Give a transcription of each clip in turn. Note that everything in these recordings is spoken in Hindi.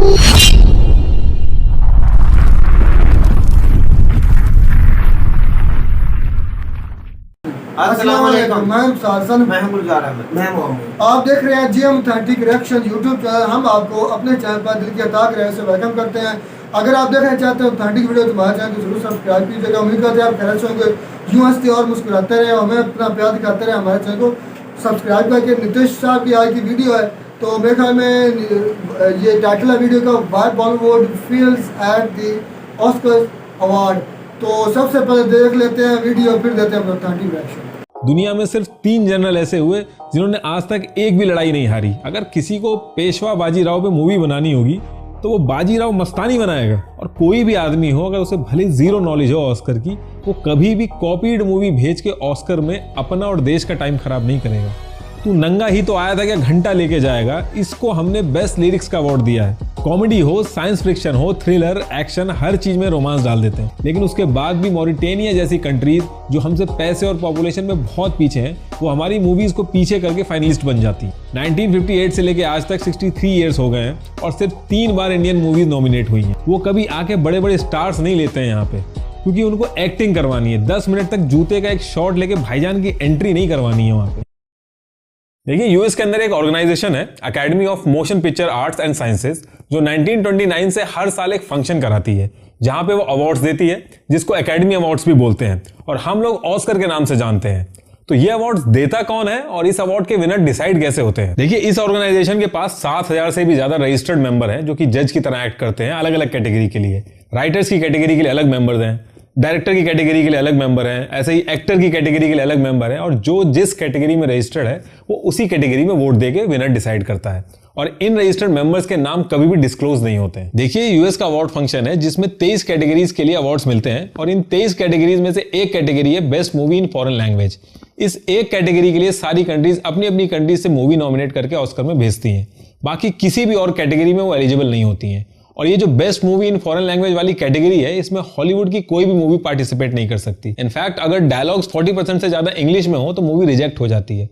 आप देख रहे हैं GM authentic reaction YouTube channel. हम आपको अपने चैनल पर दिल की अता करने से वेलकम करते हैं। अगर आप देखना चाहते हैं ऑथेंटिक वीडियो तो हमारे चैनल को जरूर सब्सक्राइब कीजिएगा। उम्मीद करते हैं आप खैर से होंगे, यूँ हंसते और मुस्कुराते रहे, हमें अपना प्यार दिखाते रहे। हमारे चैनल को सब्सक्राइब करके नितिश साहब की आज की वीडियो है, तो मेरे ख्याल में ये टाइटल है वीडियो का, why Bollywood fails at the Oscar award. तो सबसे पहले देख लेते हैं वीडियो, फिर देते हैं ऑथेंटिक रिएक्शन। दुनिया में सिर्फ 3 जनरल ऐसे हुए जिन्होंने आज तक एक भी लड़ाई नहीं हारी। अगर किसी को पेशवा बाजीराव पे मूवी बनानी होगी तो वो बाजीराव मस्तानी बनाएगा। और कोई भी आदमी हो, अगर उसे भले जीरो नॉलेज हो ऑस्कर की, वो कभी भी कॉपीड मूवी भेज के ऑस्कर में अपना और देश का टाइम खराब नहीं करेगा। तू नंगा ही तो आया था, क्या घंटा लेके जाएगा। इसको हमने बेस्ट लिरिक्स का अवार्ड दिया है। कॉमेडी हो, साइंस फिक्शन हो, थ्रिलर, एक्शन, हर चीज में रोमांस डाल देते हैं। लेकिन उसके बाद भी मॉरिटेनिया जैसी कंट्रीज जो हमसे पैसे और पॉपुलेशन में बहुत पीछे हैं, वो हमारी मूवीज को पीछे करके फाइनलिस्ट बन जाती है। 1958 से लेके आज तक 63 ईयर्स हो गए हैं और सिर्फ 3 बार इंडियन मूवीज नॉमिनेट हुई हैं। वो कभी आके बड़े बड़े स्टार्स नहीं लेते हैं यहाँ पे, क्योंकि उनको एक्टिंग करवानी है। 10 मिनट तक जूते का एक शॉट लेके भाईजान की एंट्री नहीं करवानी है वहां पे। देखिए, यूएस के अंदर एक ऑर्गेनाइजेशन है, academy of motion picture arts and sciences, जो 1929 से हर साल एक फंक्शन कराती है जहां पे वो अवार्ड्स देती है, जिसको एकेडमी अवार्ड्स भी बोलते हैं और हम लोग ऑस्कर के नाम से जानते हैं। तो ये अवार्ड्स देता कौन है और इस अवार्ड के विनर डिसाइड कैसे होते हैं? देखिए, इस ऑर्गेनाइजेशन के पास 7000 से भी ज्यादा रजिस्टर्ड मेंबर हैं जो कि जज की तरह एक्ट करते हैं अलग अलग कैटेगरी के लिए। राइटर्स की कैटेगरी के लिए अलग मेंबर्स हैं, डायरेक्टर की कैटेगरी के लिए अलग मेंबर हैं, ऐसे ही एक्टर की कैटेगरी के लिए अलग मेंबर हैं, और जो जिस कैटेगरी में रजिस्टर्ड है वो उसी कैटेगरी में वोट देके विनर डिसाइड करता है। और इन रजिस्टर्ड मेंबर्स के नाम कभी भी डिस्क्लोज नहीं होते हैं। देखिए, यूएस का अवार्ड फंक्शन है जिसमें 23 कैटेगरीज के लिए अवार्ड्स मिलते हैं, और इन 23 कैटेगरीज में से एक कैटेगरी है best movie in foreign language. इस एक कैटेगरी के लिए सारी कंट्रीज अपनी अपनी कंट्रीज से मूवी नॉमिनेट करके ऑस्कर में भेजती हैं। बाकी किसी भी और कैटेगरी में वो एलिजिबल नहीं होती हैं। और ये जो best movie in foreign language वाली कैटेगरी है, इसमें हॉलीवुड की कोई भी मूवी पार्टिसिपेट नहीं कर सकती। इनफैक्ट अगर डायलॉग्स 40% से ज्यादा इंग्लिश में हो तो मूवी रिजेक्ट हो जाती है।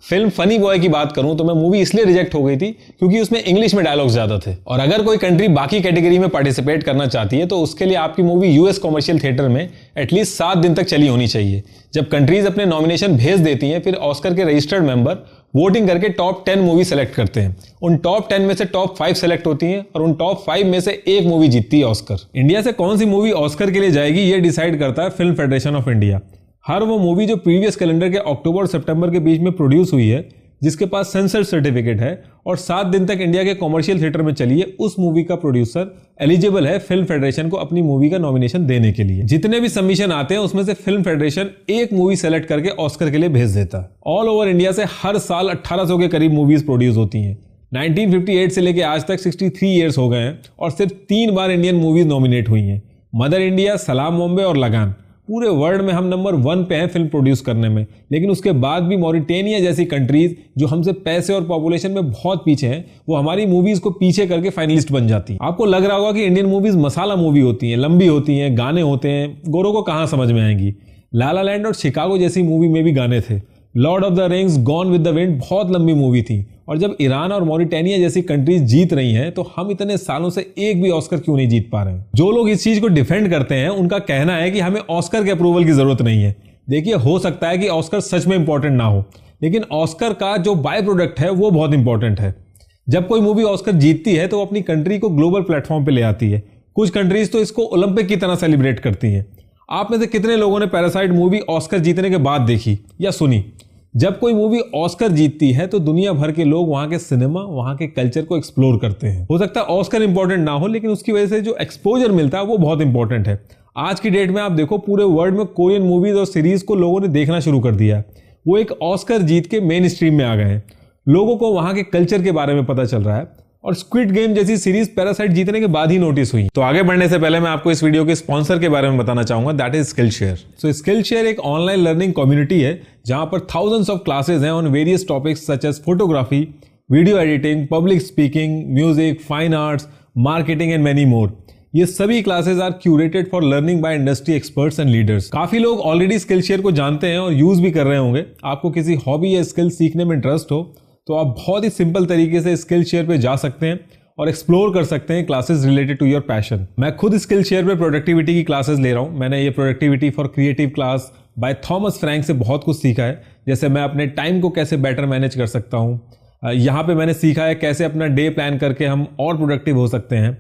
फिल्म फनी बॉय की बात करूं तो मैं मूवी इसलिए रिजेक्ट हो गई थी क्योंकि उसमें इंग्लिश में डायलॉग्स ज्यादा थे। और अगर कोई कंट्री बाकी कैटेगरी में पार्टिसिपेट करना चाहती है तो उसके लिए आपकी मूवी यूएस कॉमर्शियल थिएटर में एटलीस्ट 7 दिन तक चली होनी चाहिए। जब कंट्रीज अपने नॉमिनेशन भेज देती हैं, फिर ऑस्कर के रजिस्टर्ड मेंबर वोटिंग करके टॉप 10 मूवी सेलेक्ट करते हैं। उन टॉप 10 में से टॉप 5 सेलेक्ट होती हैं और उन टॉप 5 में से एक मूवी जीतती है ऑस्कर। इंडिया से कौन सी मूवी ऑस्कर के लिए जाएगी ये डिसाइड करता है फिल्म फेडरेशन ऑफ इंडिया। हर वो मूवी जो प्रीवियस कैलेंडर के अक्टूबर और सितंबर के बीच में प्रोड्यूस हुई है, जिसके पास सेंसर सर्टिफिकेट है और 7 दिन तक इंडिया के कॉमर्शियल थिएटर में चली है, उस मूवी का प्रोड्यूसर एलिजिबल है फिल्म फेडरेशन को अपनी मूवी का नॉमिनेशन देने के लिए। जितने भी सबमिशन आते हैं उसमें से फिल्म फेडरेशन एक मूवी सेलेक्ट करके ऑस्कर के लिए भेज देता है। ऑल ओवर इंडिया से हर साल 1800 के करीब मूवीज प्रोड्यूस होती हैं। 1958 से लेके आज तक 63 ईयर्स हो गए हैं और सिर्फ 3 बार इंडियन मूवीज नॉमिनेट हुई हैं, मदर इंडिया, सलाम बॉम्बे और लगान। पूरे वर्ल्ड में हम नंबर 1 पे हैं फिल्म प्रोड्यूस करने में। लेकिन उसके बाद भी मॉरिटेनिया जैसी कंट्रीज जो हमसे पैसे और पॉपुलेशन में बहुत पीछे हैं, वो हमारी मूवीज को पीछे करके फाइनलिस्ट बन जाती हैं। आपको लग रहा होगा कि इंडियन मूवीज मसाला मूवी होती हैं, लंबी होती हैं, गाने होते हैं, गोरों को कहां समझ में आएंगी। ला ला लैंड और शिकागो जैसी मूवी में भी गाने थे। Lord of the rings, gone with the wind बहुत लंबी मूवी थी। और जब ईरान और मॉरिटेनिया जैसी कंट्रीज जीत रही हैं, तो हम इतने सालों से एक भी ऑस्कर क्यों नहीं जीत पा रहे हैं? जो लोग इस चीज को डिफेंड करते हैं उनका कहना है कि हमें ऑस्कर के अप्रूवल की जरूरत नहीं है। देखिए, हो सकता है कि ऑस्कर सच में इंपॉर्टेंट ना हो, लेकिन ऑस्कर का जो बाय प्रोडक्ट है वो बहुत इंपॉर्टेंट है। जब कोई मूवी ऑस्कर जीतती है तो वो अपनी कंट्री को ग्लोबल प्लेटफॉर्म पे ले आती है। कुछ कंट्रीज तो इसको ओलंपिक की तरह सेलिब्रेट करती हैं। आप में से कितने लोगों ने पैरासाइट मूवी ऑस्कर जीतने के बाद देखी या सुनी? जब कोई मूवी ऑस्कर जीतती है तो दुनिया भर के लोग वहां के सिनेमा, वहां के कल्चर को एक्सप्लोर करते हैं। हो सकता है ऑस्कर इंपॉर्टेंट ना हो, लेकिन उसकी वजह से जो एक्सपोजर मिलता है वो बहुत इंपॉर्टेंट है। आज की डेट में आप देखो, पूरे वर्ल्ड में कोरियन मूवीज और सीरीज को लोगों ने देखना शुरू कर दिया है। वो एक ऑस्कर जीत के मेन स्ट्रीम में आ गए हैं। लोगों को वहां के कल्चर के बारे में पता चल रहा है। और स्क्विड गेम जैसी सीरीज पैरासाइट जीतने के बाद ही नोटिस हुई। तो आगे बढ़ने से पहले मैं आपको इस वीडियो के स्पॉन्सर के बारे में बताना चाहूंगा, that is Skillshare. So Skillshare एक ऑनलाइन लर्निंग कम्युनिटी है जहां पर थाउजेंड्स ऑफ क्लासेस हैं on various topics such as photography, video editing, public speaking, music, fine arts, marketing and many more. ये सभी classes are curated for learning by industry experts and leaders. काफी लोग ऑलरेडी स्किलशेयर को जानते हैं और यूज भी कर रहे होंगे। आपको किसी हॉबी या स्किल सीखने में इंटरेस्ट हो तो आप बहुत ही सिंपल तरीके से स्किलशेयर पे जा सकते हैं और एक्सप्लोर कर सकते हैं classes related to your passion. मैं खुद स्किल शेयर पे प्रोडक्टिविटी की क्लासेस ले रहा हूँ। मैंने ये productivity for creative class by Thomas Frank से बहुत कुछ सीखा है, जैसे मैं अपने टाइम को कैसे बेटर मैनेज कर सकता हूँ। यहाँ पे मैंने सीखा है कैसे अपना डे प्लान करके हम और प्रोडक्टिव हो सकते हैं।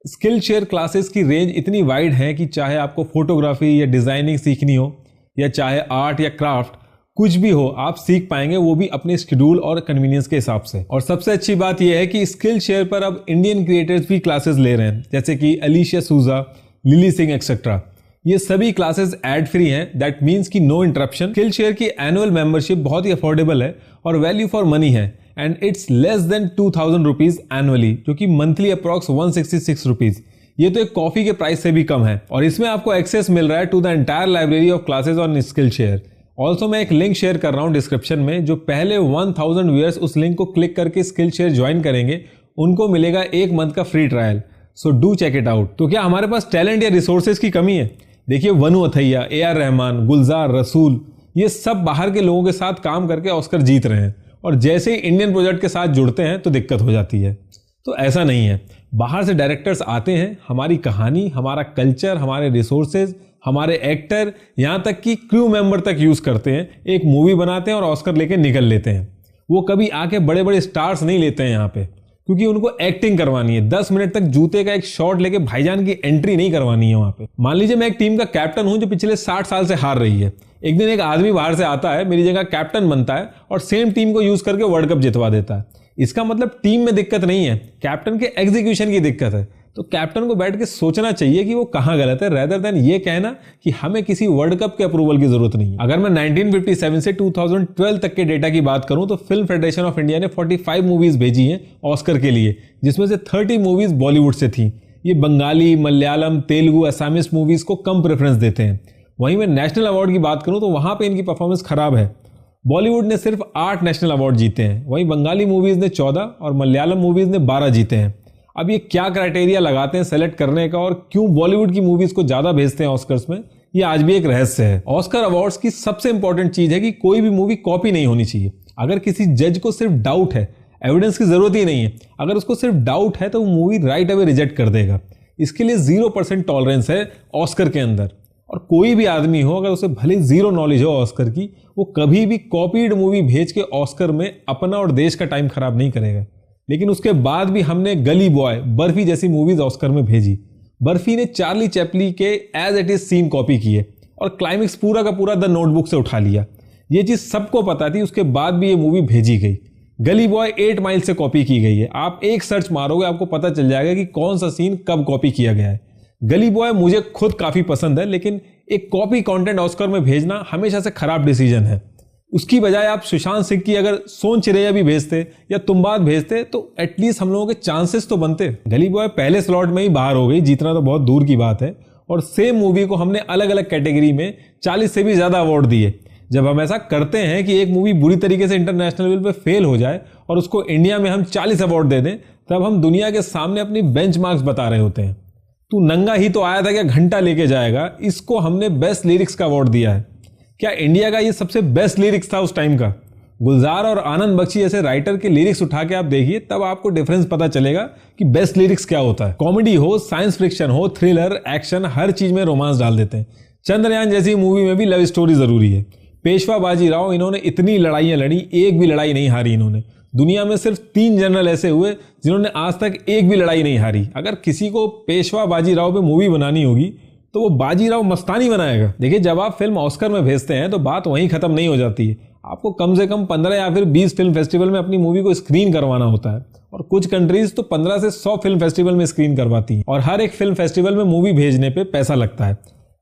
स्किल शेयर क्लासेस की रेंज इतनी वाइड है कि चाहे आपको फोटोग्राफी या डिजाइनिंग सीखनी हो या चाहे आर्ट या क्राफ्ट, कुछ भी हो आप सीख पाएंगे, वो भी अपने शेड्यूल और कन्वीनियंस के हिसाब से। और सबसे अच्छी बात यह है कि स्किल शेयर पर अब इंडियन क्रिएटर्स भी क्लासेस ले रहे हैं, जैसे कि अलीशिया सूजा, लिली सिंह एक्सेट्रा। ये सभी क्लासेस एड फ्री हैं, दैट मीन्स कि नो इंटरप्शन। स्किल शेयर की एनुअल मेंबरशिप बहुत ही अफोर्डेबल है और वैल्यू फॉर मनी है, and it's less than 2000 rupees annually, जो कि मंथली अप्रॉक्स 166 रुपीज। ये तो एक कॉफी के प्राइस से भी कम है। और इसमें आपको एक्सेस मिल रहा है to the entire library of classes on Skillshare. Also मैं एक लिंक शेयर कर रहा हूं डिस्क्रिप्शन में, जो पहले 1000 व्यूअर्स उस लिंक को क्लिक करके स्किल शेयर ज्वाइन करेंगे उनको मिलेगा 1 मंथ का free trial. So do check it out. तो क्या हमारे पास टैलेंट या रिसोर्सेज की कमी है? देखिए, वनु अथैया, AR रहमान, गुलजार, रसूल, ये सब बाहर के लोगों के साथ काम करके ऑस्कर जीत रहे हैं, और जैसे ही इंडियन प्रोजेक्ट के साथ जुड़ते हैं तो दिक्कत हो जाती है। तो ऐसा नहीं है, बाहर से डायरेक्टर्स आते हैं, हमारी कहानी, हमारा कल्चर, हमारे रिसोर्सेज, हमारे एक्टर, यहाँ तक कि क्रू मेंबर तक यूज करते हैं, एक मूवी बनाते हैं और ऑस्कर लेके निकल लेते हैं। वो कभी आके बड़े बड़े स्टार्स नहीं लेते हैं यहाँ पे, क्योंकि उनको एक्टिंग करवानी है। 10 मिनट तक जूते का एक शॉट लेके भाईजान की एंट्री नहीं करवानी है वहां पे। मान लीजिए मैं एक टीम का कैप्टन हूं जो पिछले 60 साल से हार रही है। एक दिन एक आदमी बाहर से आता है, मेरी जगह कैप्टन बनता है और सेम टीम को यूज करके वर्ल्ड कप जितवा देता है। इसका मतलब टीम में दिक्कत नहीं है, कैप्टन के एग्जीक्यूशन की दिक्कत है। तो कैप्टन को बैठ के सोचना चाहिए कि वो कहां गलत है, रेदर देन ये कहना कि हमें किसी वर्ल्ड कप के अप्रूवल की जरूरत नहीं है। अगर मैं 1957 से 2012 तक के डेटा की बात करूं तो फिल्म फेडरेशन ऑफ इंडिया ने 45 मूवीज भेजी हैं ऑस्कर के लिए, जिसमें से 30 मूवीज बॉलीवुड से थी। ये बंगाली, मलयालम, तेलुगु, असमिस मूवीज को कम प्रेफरेंस देते हैं। वहीं मैं नेशनल अवार्ड की बात करूं तो वहां पे इनकी परफॉर्मेंस खराब है। बॉलीवुड ने सिर्फ 8 नेशनल अवार्ड जीते हैं, वहीं बंगाली मूवीज ने 14 और मलयालम मूवीज ने 12 जीते हैं। अब ये क्या क्राइटेरिया लगाते हैं सेलेक्ट करने का और क्यों बॉलीवुड की मूवीज को ज्यादा भेजते हैं ऑस्कर्स में, ये आज भी एक रहस्य है। ऑस्कर अवार्ड्स की सबसे इंपॉर्टेंट चीज है कि कोई भी मूवी कॉपी नहीं होनी चाहिए। अगर किसी जज को सिर्फ डाउट है, एविडेंस की जरूरत ही नहीं है, अगर उसको सिर्फ डाउट है तो वो मूवी राइट अवे रिजेक्ट कर देगा। इसके लिए 0% टॉलरेंस है ऑस्कर के अंदर। और कोई भी आदमी हो, अगर उसे भले जीरो नॉलेज हो ऑस्कर की, वो कभी भी कॉपीड मूवी भेज के ऑस्कर में अपना और देश का टाइम खराब नहीं करेगा। लेकिन उसके बाद भी हमने गली बॉय, बर्फी जैसी मूवीज ऑस्कर में भेजी। बर्फी ने चार्ली चैपली के as it is scene copy किए और क्लाइमेक्स पूरा का पूरा द नोटबुक से उठा लिया। ये चीज सबको पता थी, उसके बाद भी ये मूवी भेजी गई। गली बॉय 8 माइल से कॉपी की गई है। आप एक सर्च मारोगे आपको पता चल जाएगा कि कौन सा सीन कब कॉपी किया गया है। गली बॉय मुझे खुद काफी पसंद है, लेकिन एक कॉपी कंटेंट ऑस्कर में भेजना हमेशा से खराब डिसीजन है। उसकी बजाय आप सुशांत सिंह की अगर सोन चिरैया भी भेजते या तुम्बाद भेजते तो एटलीस्ट हम लोगों के चांसेस तो बनते। गली बॉय पहले स्लॉट में ही बाहर हो गई, जीतना तो बहुत दूर की बात है। और सेम मूवी को हमने अलग अलग कैटेगरी में 40 से भी ज्यादा अवार्ड दिए। जब हम ऐसा करते हैं कि एक मूवी बुरी तरीके से इंटरनेशनल लेवल पे फेल हो जाए और उसको इंडिया में हम 40 अवार्ड दे दें, तब हम दुनिया के सामने अपनी बेंचमार्क्स बता रहे होते हैं। तू नंगा ही तो आया था, क्या घंटा लेके जाएगा, इसको हमने बेस्ट लिरिक्स का अवार्ड दिया है। क्या इंडिया का ये सबसे बेस्ट लिरिक्स था उस टाइम का? गुलजार और आनंद बख्शी जैसे राइटर के लिरिक्स उठा के आप देखिए, तब आपको डिफरेंस पता चलेगा कि बेस्ट लिरिक्स क्या होता है। कॉमेडी हो, साइंस फिक्शन हो, थ्रिलर, एक्शन, हर चीज में रोमांस डाल देते हैं। चंद्रयान जैसी मूवी में भी लव स्टोरी जरूरी है। पेशवा बाजीराव, इन्होंने इतनी लड़ाइयां लड़ी, एक भी लड़ाई नहीं हारी इन्होंने। दुनिया में सिर्फ 3 जनरल ऐसे हुए जिन्होंने आज तक एक भी लड़ाई नहीं हारी। अगर किसी को पेशवा बाजीराव पे मूवी बनानी होगी तो वो बाजीराव मस्तानी बनाएगा। देखिए, जब आप फिल्म ऑस्कर में भेजते हैं तो बात वहीं खत्म नहीं हो जाती है। आपको कम से कम 15 या फिर 20 फिल्म फेस्टिवल में अपनी मूवी को स्क्रीन करवाना होता है, और कुछ कंट्रीज तो 15 से 100 फिल्म फेस्टिवल में स्क्रीन करवाती हैं। और हर एक फिल्म फेस्टिवल में मूवी भेजने पे पैसा लगता है।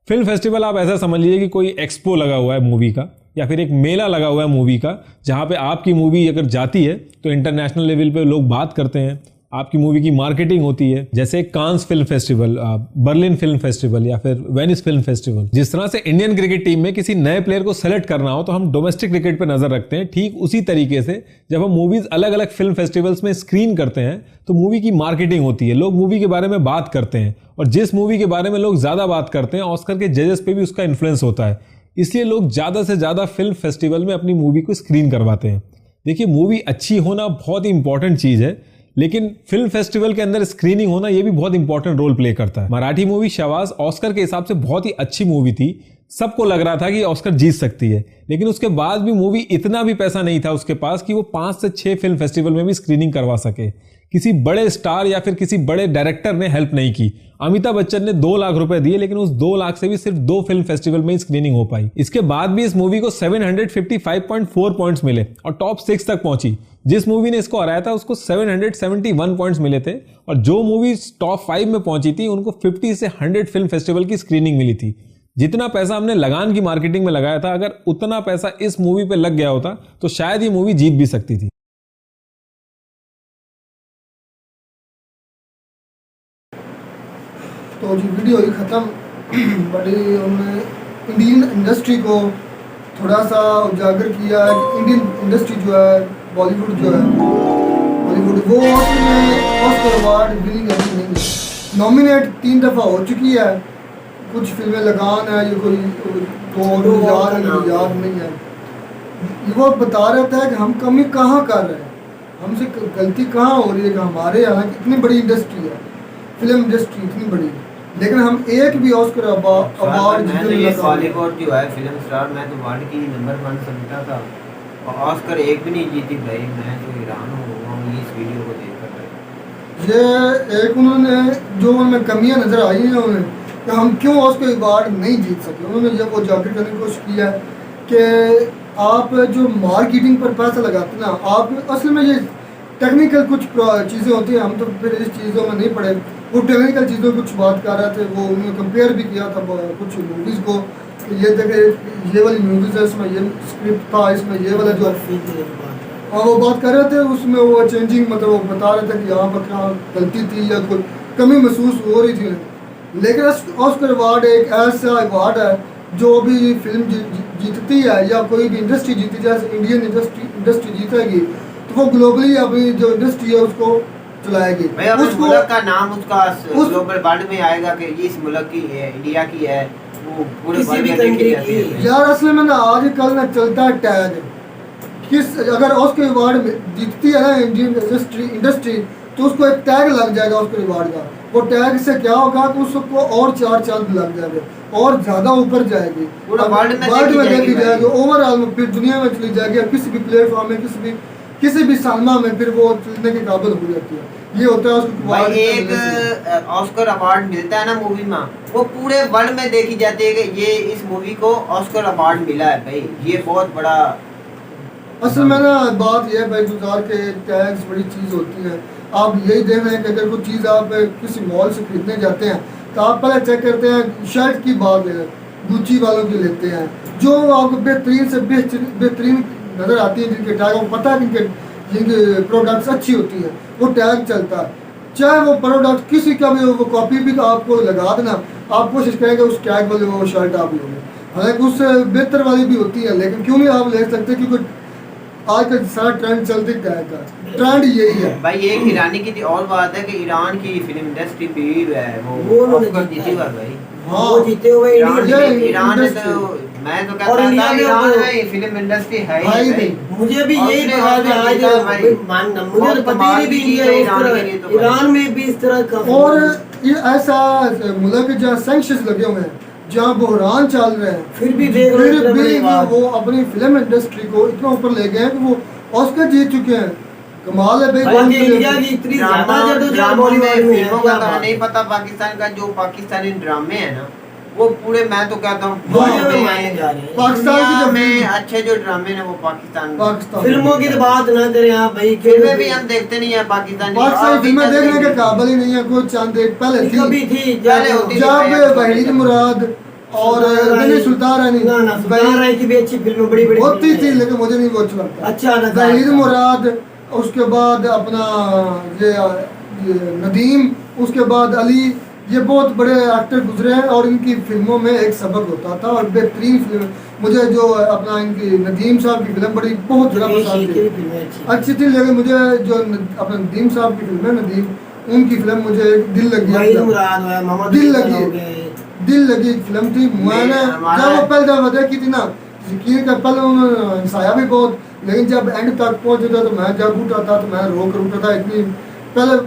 फिल्म फेस्टिवल आप ऐसा समझ लीजिए कि कोई एक्सपो लगा हुआ है मूवी का, या फिर एक मेला लगा हुआ है मूवी का, जहां पे आपकी मूवी अगर जाती है तो इंटरनेशनल लेवल पे लोग बात करते हैं, आपकी मूवी की मार्केटिंग होती है। जैसे Cannes film festival, Berlin film festival या फिर वेनिस फिल्म फेस्टिवल। जिस तरह से इंडियन क्रिकेट टीम में किसी नए प्लेयर को सेलेक्ट करना हो तो हम डोमेस्टिक क्रिकेट पे नजर रखते हैं, ठीक उसी तरीके से जब हम मूवीज अलग अलग फिल्म फेस्टिवल्स में स्क्रीन करते हैं तो मूवी की मार्केटिंग होती है, लोग मूवी के बारे में बात करते हैं, और जिस मूवी के बारे में लोग ज्यादा बात करते हैं ऑस्कर के जजेस पे भी उसका इन्फ्लुएंस होता है। इसलिए लोग ज्यादा से ज्यादा फिल्म फेस्टिवल में अपनी मूवी को स्क्रीन करवाते हैं। देखिए, मूवी अच्छी होना बहुत ही इंपॉर्टेंट चीज है, लेकिन फिल्म फेस्टिवल के अंदर स्क्रीनिंग होना ये भी बहुत इंपॉर्टेंट रोल प्ले करता है। मराठी मूवी शहबाज ऑस्कर के हिसाब से बहुत ही अच्छी मूवी थी, सबको लग रहा था कि ऑस्कर जीत सकती है, लेकिन उसके बाद भी मूवी इतना भी पैसा नहीं था उसके पास कि वो 5 से 6 फिल्म फेस्टिवल में भी स्क्रीनिंग करवा सके। किसी बड़े स्टार या फिर किसी बड़े डायरेक्टर ने हेल्प नहीं की। अमिताभ बच्चन ने 2 लाख रुपए दिए, लेकिन उस 2 लाख से भी सिर्फ 2 फिल्म फेस्टिवल में ही स्क्रीनिंग हो पाई। इसके बाद भी इस मूवी को 755.4 पॉइंट्स मिले और टॉप 6 तक पहुंची। जिस मूवी ने इसको हराया था उसको 771 पॉइंट्स मिले थे, और जो मूवी टॉप 5 में पहुंची थी उनको 50 से 100 फिल्म फेस्टिवल की स्क्रीनिंग मिली थी। जितना पैसा हमने लगान की मार्केटिंग में लगाया था, अगर उतना पैसा इस मूवी पे लग गया होता तो शायद ये मूवी जीत भी सकती थी। तो जी वीडियो ही ख़त्म। बड़ी हमने इंडियन इंडस्ट्री को थोड़ा सा उजागर किया है कि इंडियन इंडस्ट्री जो है, बॉलीवुड जो है, बॉलीवुड वो ऑस्कर अवार्ड विनिंग अभी नहीं है। नॉमिनेट 3 दफ़ा हो चुकी है। कुछ फिल्में लगान है, ये कोई 2 याद नहीं है। वो बता रहता है कि हम कमी कहाँ कर रहे हैं, हमसे गलती कहाँ हो रही है कि हमारे यहाँ इतनी बड़ी इंडस्ट्री है, फिल्म इंडस्ट्री इतनी बड़ी, लेकिन हम एक भी ऑस्कर अवार्ड बॉलीवुड जो है फिल्म स्टार, मैं तो वर्ल्ड की नंबर 1 समझता था और ऑस्कर एक भी नहीं जीती भाई। मैं तो हैरान हुआ हूँ इस वीडियो को देखकर। ये एक उन्होंने जो उनमें कमियां नज़र आई हैं उन्हें कि हम क्यों ऑस्कर अवार्ड नहीं जीत सके, उन्होंने जब वो जाकर करने की कोशिश की है कि आप जो मार्केटिंग पर पैसा लगाते ना, आप असल में ये टेक्निकल कुछ चीज़ें होती हैं, हम तो फिर इस चीज़ों में नहीं पड़े। वो टेक्निकल चीज़ों कुछ बात कर रहे थे, वो उन्होंने कंपेयर भी किया था कुछ मूवीज़ को। ये देखे ये वाली मूवीज़ है, इसमें ये स्क्रिप्ट था, इसमें ये वाला जो वो बात कर रहे थे, उसमें वो चेंजिंग मतलब वो बता रहे थे कि यहाँ पर क्या गलती थी या कोई कमी महसूस हो रही थी। लेकिन ऑस्कर अवार्ड एक ऐसा अवार्ड है जो भी फिल्म जीतती है या कोई भी इंडस्ट्री जीती, जैसे इंडियन इंडस्ट्री जीतेगी तो वो ग्लोबली अपनी जो इंडस्ट्री है उसको चलाएगी। उस मुल्क का नाम उसका ग्लोबल वर्ल्ड में आएगा कि ये इस मुल्क की है, इंडिया की है, वो पूरे वर्ल्ड में देखी जाती है। यार असल में ना आजकल ना चलता है टैग, किस अगर ऑस्कर अवार्ड जीतती है ना इंडियन इंडस्ट्री तो उसको एक टैग लग जाएगा ऑस्कर अवार्ड का। वो टैग से क्या होगा कि उसको और 4 चांद लग जाएंगे और ज़्यादा ऊपर जाएगी, वर्ल्ड में देखी जाएगी, ओवरऑल में फिर दुनिया में चली जाएगी, किसी भी प्लेटफॉर्म में किसी भी सनमा में फिर वो चलने के काबिल हो जाती है। ये होता है उसको भाई एक ऑस्कर अवार्ड मिलता है ना मूवी में, वो पूरे वर्ल्ड में देखी जाती है कि ये इस मूवी को ऑस्कर अवार्ड मिला है भाई, ये बहुत बड़ा। असल में ना बात यह है भाई, गुजार के टैग्स बड़ी चीज़ होती है। आप यही देख रहे हैं कि अगर कोई चीज़ आप किसी मॉल से खरीदने जाते हैं तो आप पहले चेक करते हैं, शर्ट की बात गुच्ची वालों की लेते हैं जो आपको बेहतरीन से बेहतरीन नज़र आती है, जिनके टैग को पता है जिनके प्रोडक्ट्स अच्छी होती है, वो टैग चलता है। चाहे वो प्रोडक्ट किसी का भी हो, वो कॉपी भी आपको लगा देना, आप कोशिश करेंगे उस टैग वाले वो शर्ट आप लोगे, हालांकि उससे बेहतर वाली भी होती है, लेकिन क्यों नहीं आप ले सकते, क्योंकि आज का सारा ट्रेंड चलते टैग का ट्रेंड यही है भाई। एक ईरानी की और बात है कि ईरान की फिल्म इंडस्ट्री भी है वो ऑस्कर जीती हुआ भाई। हाँ वो जीते हुए ईरान ने तो मैं तो कहता था ईरान में फिल्म इंडस्ट्री है ही नहीं। मुझे भी यही मुझे पता ही भी है ईरान में भी इस तरह का। और ये ऐसा मुल्क जहाँ सैंक्शंस लगे हुए हैं, जहाँ बहरान चल रहे हैं, फिर भी वो अपनी फिल्म इंडस्ट्री को इतना ऊपर ले गए हैं कि वो ऑस्कर जीत चुके हैं। कमाल है भाई। इंडिया की इतनी ज्यादा बॉलीवुड में फिल्मों का तो नहीं पता, पाकिस्तान का जो पाकिस्तानी ड्रामे है ना वो पूरे, मैं तो कहता हूँ पाकिस्तान में अच्छे जो ड्रामे हैं वो पाकिस्तान फिल्मों की तो बात ना करें आप भाई, फिल्में भी हम देखते नहीं है पाकिस्तानी फिल्में देखने के काबिल ही नहीं है। कुछ चांद पहले थी जब वहीद मुराद और सुल्तान रानी की भी अच्छी फिल्में बड़ी बड़ी होती थी, लेकिन मुझे नहीं वो अच्छा लगता। अच्छा वहीद मुराद, उसके बाद अपना ये नदीम, उसके बाद अली, ये बहुत बड़े एक्टर गुजरे हैं और इनकी फिल्मों में एक सबक होता था और बेहतरीन फिल्म। मुझे जो अपना इनकी नदीम साहब की फिल्म बड़ी बहुत ज़्यादा पसंद थी, अच्छी थी, लेकिन मुझे जो अपना नदीम साहब की फिल्म है नदीम, उनकी फिल्म मुझे दिल लगी फिल्म थी। मैंने जब वो पहले देखी थी ना, यकीन कर पहले उन्होंने हंसाया भी बहुत, लेकिन जब एंड तक पहुँचे थे तो मैं जब उठा था तो मैं रो कर उठा था, इतनी पहले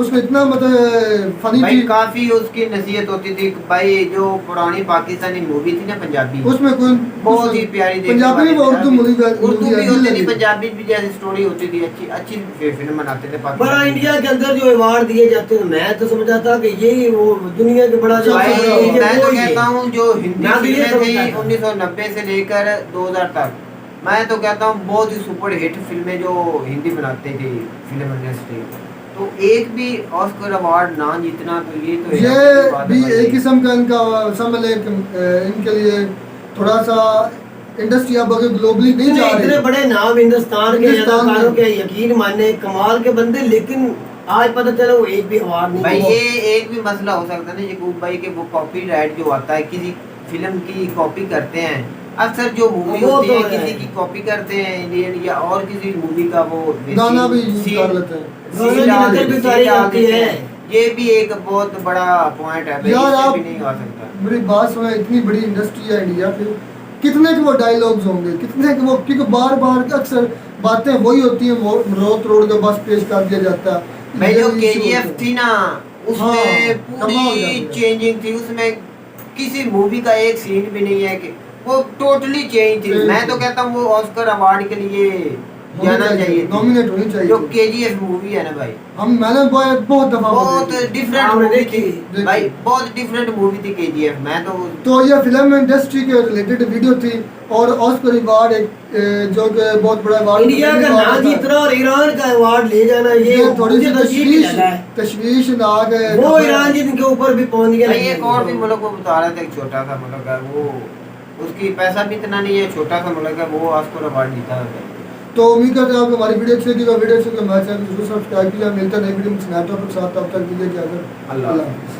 उसमें इतना मतलब फनी भाई थी, काफी उसकी नसीहत होती थी भाई। जो पुरानी पाकिस्तानी मूवी थी ना पंजाबी, उसमें कोई बहुत ही प्यारी देखने पंजाबी वाली में थी। उर्दू मूवी उर्दू भी होती थी, लगी। पंजाबी भी जैसी स्टोरी होती थी, अच्छी अच्छी फिल्म बनाते थे बड़ा पाकिस्तानी। इंडिया के अंदर जो अवार्ड दिए जाते हैं, मैं तो समझा था कि यही वो दुनिया के बड़ा जो भाई सबसे बड़ा मैं तो वो ही कहता है। हूँ जो हिंदी मैं तो ये फिल्में थी समझता था। 1990 से लेकर 2000 तक, मैं तो कहता हूँ बहुत ही सुपर हिट फिल्में जो हिंदी बनाते थे फिल्म इंडस्ट्री, तो एक भी ऑस्कर अवार्ड ना जीतना तो ये तो ये हैरानी की बात है भी भाई। एक किस्म का इनका समझ लें कि, इनके लिए थोड़ा सा इंडस्ट्री अब अगर ग्लोबली नहीं जा इतने रही। बड़े नाम हिंदुस्तान के हिंदुस्तान में। अदाकारों के, यकीन माने कमाल के बंदे, लेकिन आज पता चला वो एक भी अवार्ड नहीं भाई हुआ। ये एक भी मसला हो सकता है ना यकूब भाई के, वो कॉपीराइट जो आता है, किसी फिल्म की कॉपी करते हैं अक्सर, जो मूवी वो होती तो है है। किसी की कॉपी करते हैं इंडियन या और किसी मूवी का वो गाना भी scene- यूज कर लेते हैं। गाने scene की डाल नकल भी देते- सारी scene डाल आती देते है। हैं। ये भी एक बहुत बड़ा पॉइंट है भाई, यार इससे आप भी नहीं आ सकता। मेरी बात सुना, इतनी बड़ी इंडस्ट्री है इंडिया की, कितने के वो डायलॉग्स होंगे, कितने के वो, क्योंकि बार बार अक्सर बातें वही होती हैं, रोड रोड के बस पेश कर दिया जाता है। भाई जो ये issue केजीएफ होता है। थी ना, उसमें हाँ, कमाल पूरी कर दिया। चेंजिंग थी, उसमें किसी मूवी का एक सीन भी नहीं है कि वो टोटली चेंज थी। Change मैं तो थी। कहता हूँ वो ऑस्कर अवार्ड के लिए जाना चाहिए, नॉमिनेट होनी चाहिए जो थी। केजीएफ मूवी है ना भाई, मैंने बहुत दफा बहुत देखी। डिफरेंट आपने मूवी देखी? थी भाई, बहुत डिफरेंट मूवी थी केजीएफ। मैं तो ये फिल्म इंडस्ट्री के रिलेटेड वीडियो थी, और ऑस्कर अवार्ड एक जो कि बहुत बड़ा अवार्ड इंडिया का ना जीतना और ईरान का अवार्ड ले जाना, ये थोड़ी सी मुझे तो अजीब ही लगा है। तशवीश ना गए। वो ईरान जिनके ऊपर भी पहुंच गया। भाई एक और भी मुल्क को बता रहा था, एक छोटा सा मुल्क है वो, उसकी पैसा भी इतना नहीं है, छोटा सा मुल्क है, वो ऑस्कर अवार्ड जीता है। तो उम्मीद करते हैं आपको हमारी वीडियो अच्छी लगी। वीडियो अच्छी लगी हमारे चैनल को जरूर सब्सक्राइब कीजिए। मिलते हैं नई वीडियो में नए टॉपिक के साथ, तब तक दीजिए इजाजत। अल्लाह अल्लाह हाफ़िज़।